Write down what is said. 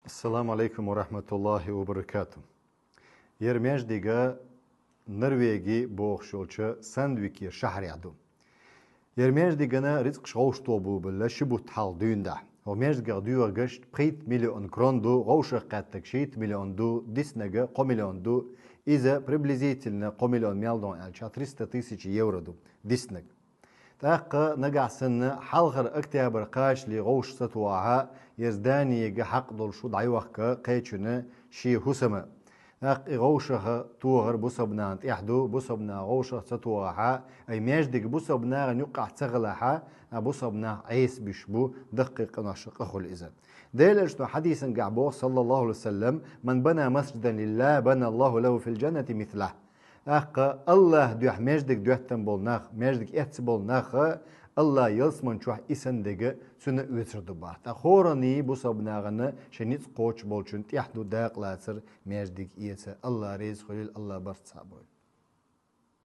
السلام عليكم ورحمة الله وبركاته. يرميش ديجا نرويجي بوخشولشة ساندويكي شهر يعدو. يرميش ديجانا رزق شغوش طوبو بلا شبو تحال دون ده. وميش ديجا ديو غشت بقيت مليون كروندو غوشة قاتك شيت مليون دو ديسنجا قمليون دو إذا بريبليزيت لنا قمليون ميالدون ألشا 300,000 يورو دو ديسنج. تاقا نقع سنة حلغر اكتابر قاش لي غوش ستواها يزداني يجا حق دول شو دعيوخكا قيتشنا شي هسما تاق غوشها توغر بوسبنا تيحدو بوسبنا غوشة ستواها اي ميجدك بوسبنا نقع تغلها بوسبنا عيس بشبو دقيق نشق اخو الإذن ديل اجتو حديثا قعبوه صلى الله عليه وسلم من بنى مسجدا لله بنى الله له في الجنة مثله أخ الله دوح مجدك دوح تنبول ناخ مجدك إحتسبول ناخ الله يلسمن شوح إسندق سنة ويتر دبارت أخورني بوصبناغنا شنيت قوش بولشن تيحدو داق لاتر مجدك إيتا الله ريز خليل الله برت صابوي